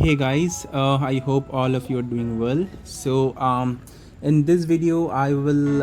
Hey guys, I hope all of you are doing well. In this video, I will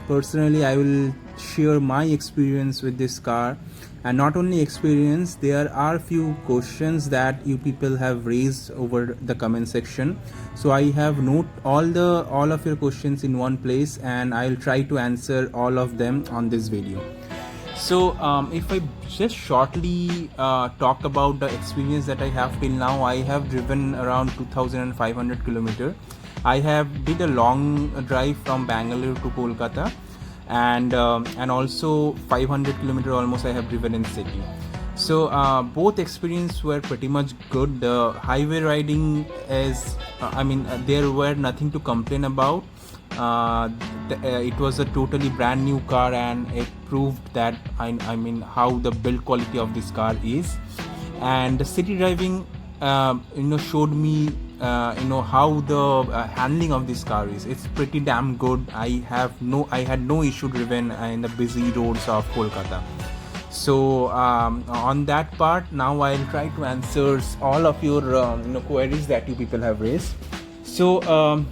personally I will share my experience with this car, and not only experience. There are few questions that you people have raised over the comment section. So I have note all of your questions in one place, and I'll try to answer all of them on this video. If I just shortly talk about the experience that I have till now, I have driven around 2,500 kilometer. I have did a long drive from Bangalore to Kolkata, and also 500 kilometer almost I have driven in city. Both experience were pretty much good. The highway riding is, there were nothing to complain about. It was a totally brand new car, and it proved that how the build quality of this car is. And the city driving showed me how the handling of this car is. It's pretty damn good. I had no issue driven in the busy roads of Kolkata. On that part, now I'll try to answer all of your queries that you people have raised. The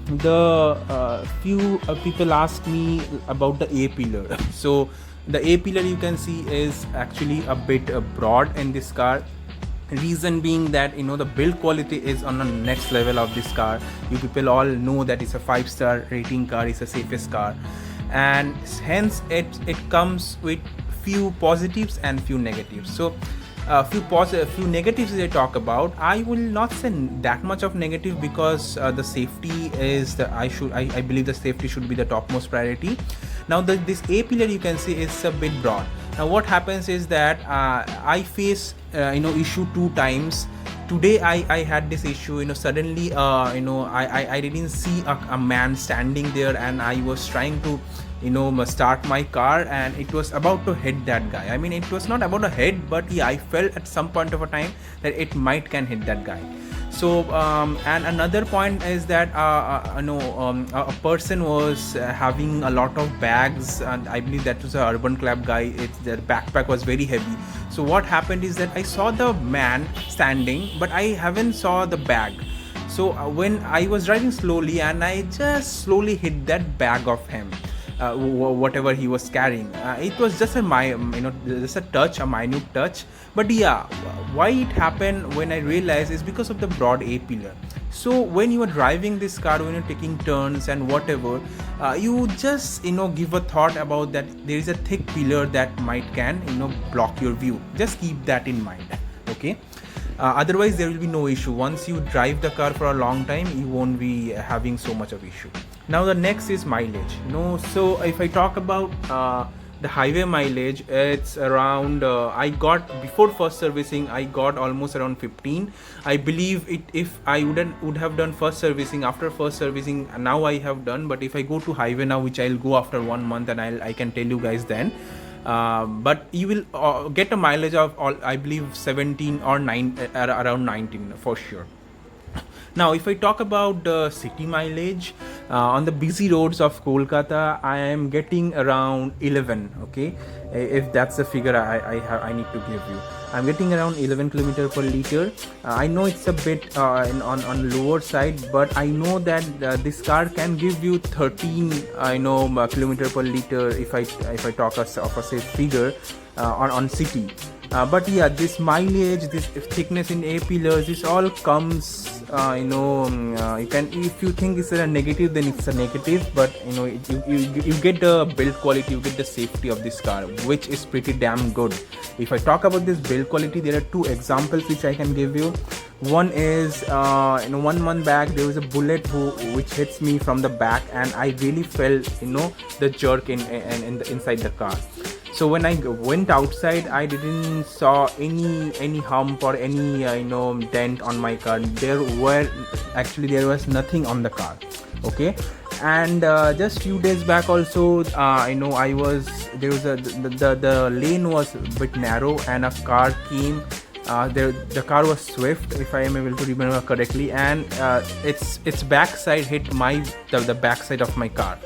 few people asked me about the A pillar. So the A pillar, you can see, is actually a bit broad in this car. Reason being that the build quality is on the next level of this car. You people all know that it's a 5-star rating car. It's the safest car, and hence it comes with few positives and few negatives. Few negatives that I talk about, I will not say that much of negative, because the safety is I believe the safety should be the topmost priority. Now this A pillar, you can see, is a bit broad. Now what happens is that I face issue 2 times. Today I had this issue. Suddenly I didn't see a man standing there, and I was trying to start my car, and it was about to hit that guy. It was not about a hit, but yeah, I felt at some point of a time that it can hit that guy. And another point is that a person was having a lot of bags, and I believe that was a urban club guy. Their backpack was very heavy. So what happened is that I saw the man standing, but I haven't saw the bag. So when I was driving slowly, and I just slowly hit that bag of him, whatever he was carrying. It was just a minute touch. But yeah, why it happened, when I realized, is because of the broad A pillar. So when you are driving this car, when you're taking turns and whatever, you just give a thought about that there is a thick pillar that can block your view. Just keep that in mind, okay? Otherwise there will be no issue. Once you drive the car for a long time, you won't be having so much of issue. Now the next is mileage. So if I talk about the highway mileage, it's around I got, before first servicing, I got almost around 15. I believe it, if I would have done first servicing, after first servicing, now I have done. But if I go to highway now, which I'll go after 1 month, and I can tell you guys then. But you will get a mileage of I believe 17 or 9, around 19 for sure. Now if I talk about the city mileage, on the busy roads of Kolkata, I am getting around 11. Okay, if that's the figure I need to give you, I'm getting around 11 kilometer per liter. I know it's a bit on lower side, but I know that this car can give you 13 kilometer per liter if I talk of a safe figure on city. But yeah, this mileage, this thickness in A pillars, this all comes, you can, if you think it's a negative, then it's a negative. But you get the build quality, you get the safety of this car, which is pretty damn good. If I talk about this build quality, there are 2 examples which I can give you. One is 1 month back, there was a bullet which hits me from the back, and I really felt the jerk inside the car. So when I went outside, I didn't saw any hump or any dent on my car. There was nothing on the car. Okay, and just few days back also, the lane was a bit narrow, and a car came. The car was Swift, if I am able to remember correctly, and its backside hit the backside of my car.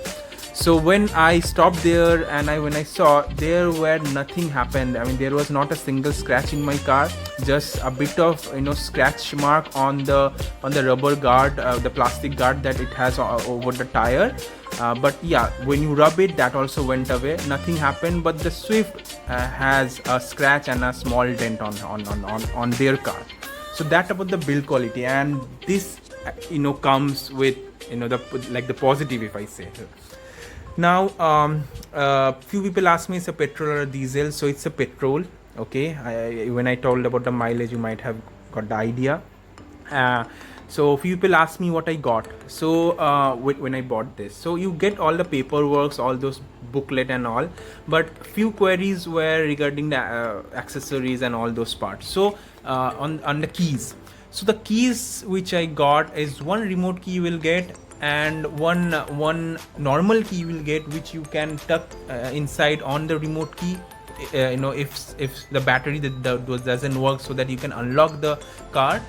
So when I stopped there and when I saw, there were nothing happened. I mean, there was not a single scratch in my car, just a bit of scratch mark on the rubber guard, the plastic guard that it has over the tire. But yeah, when you rub it, that also went away. Nothing happened, but the Swift has a scratch and a small dent on their car. So that about the build quality, and this comes with the positive, if I say. Now few people ask me, it's a petrol or a diesel. So it's a petrol. Okay, when I told about the mileage, you might have got the idea. So few people ask me what I got. So when I bought this, so you get all the paperwork, all those booklet and all, but few queries were regarding the accessories and all those parts. So on the keys, so the keys which I got is one remote key you will get, and one normal key you will get, which you can tuck inside on the remote key. If the battery doesn't work, so that you can unlock the car.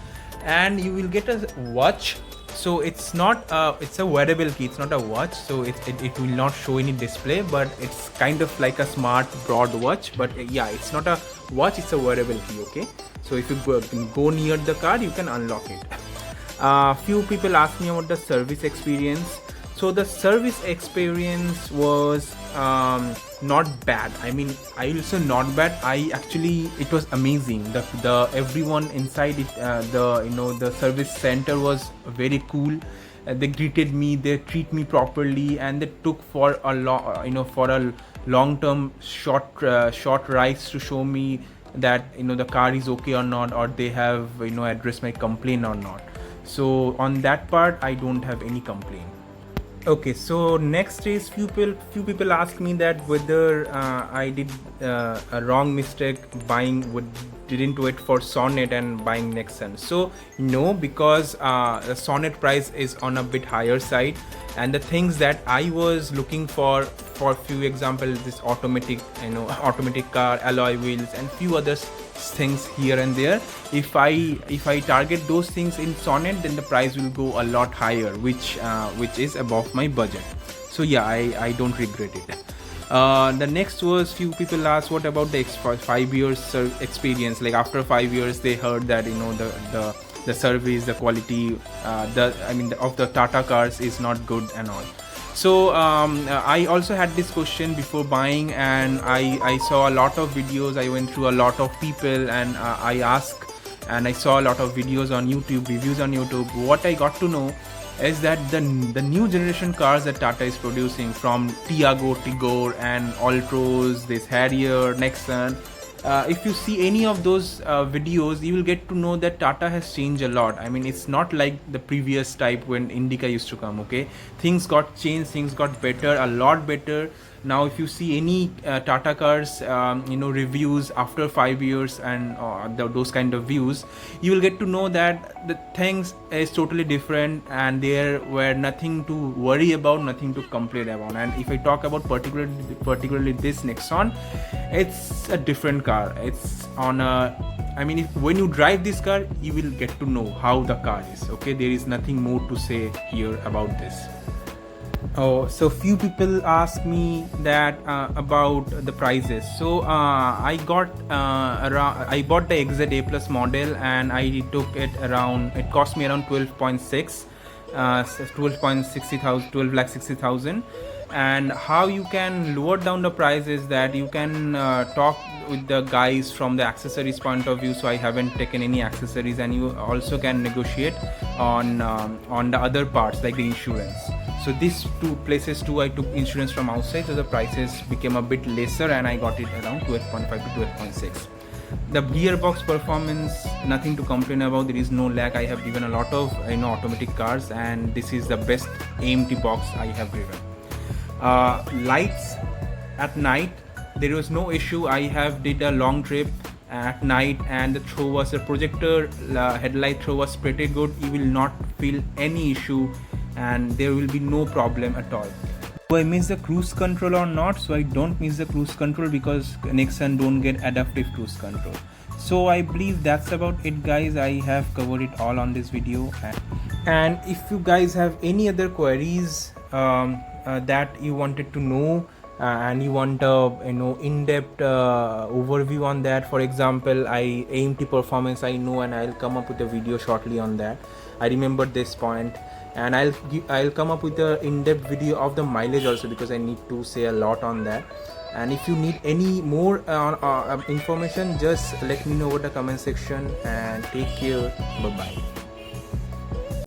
And you will get a watch. So it's not it's a wearable key, it's not a watch, so it will not show any display, but it's kind of like a smart broad watch. But yeah, it's not a watch, it's a wearable key. Okay, so if you go near the car, you can unlock it. Few people ask me about the service experience. So the service experience was not bad. I mean, I also not bad. It was amazing. The everyone inside it, the service center was very cool. They greeted me, they treat me properly, and they took for a long term short rides to show me that the car is okay or not, or they have addressed my complaint or not. So on that part, I don't have any complaint. Okay, so next is few people ask me that whether I did a wrong mistake didn't wait for Sonnet and buying Nexon. So no, because the Sonnet price is on a bit higher side, and the things that I was looking for few example, this automatic car, alloy wheels, and few other things here and there. If I target those things in Sonnet, then the price will go a lot higher, which is above my budget. So yeah, I don't regret it. The next was, few people asked what about the 5 years experience. Like after 5 years, they heard that the service, the quality, of the Tata cars is not good and all. So I also had this question before buying, and I saw a lot of videos. I went through a lot of people, and I asked, and I saw a lot of videos on YouTube, reviews on YouTube. What I got to know is that the new generation cars that Tata is producing, from Tiago, Tigor, and Altros, this Harrier, Nexon, if you see any of those videos, you will get to know that Tata has changed a lot. I mean, it's not like the previous type when Indica used to come. Okay, things got changed, things got better, a lot better. Now if you see any Tata cars reviews after 5 years and those kind of views, you will get to know that the things is totally different, and there were nothing to worry about, nothing to complain about. And if I talk about particularly this Nexon, it's a different car. It's on a, when you drive this car, you will get to know how the car is. Okay, there is nothing more to say here about this. Oh, so few people ask me that about the prices. So I bought the XZ A Plus model, and I took it around. It cost me around 12.6, 12,60,000. And how you can lower down the price is that you can talk with the guys from the accessories point of view. So I haven't taken any accessories, and you also can negotiate on the other parts like the insurance. So these two places too, I took insurance from outside, so the prices became a bit lesser, and I got it around 12.5 to 12.6. The gearbox performance, nothing to complain about. There is no lag. I have driven a lot of automatic cars, and this is the best AMT box I have driven. Lights at night, there was no issue. I have did a long trip at night, and the projector headlight throw was pretty good. You will not feel any issue, and there will be no problem at all. Do I miss the cruise control or not? So I don't miss the cruise control, because Nexon don't get adaptive cruise control. So I believe that's about it, guys. I have covered it all on this video, and if you guys have any other queries, that you wanted to know, and you want a in-depth overview on that. For example, I AMT performance I know, and I'll come up with a video shortly on that. I remember this point, and I'll come up with a in-depth video of the mileage also, because I need to say a lot on that. And if you need any more information, just let me know over the comment section, and take care. Bye bye.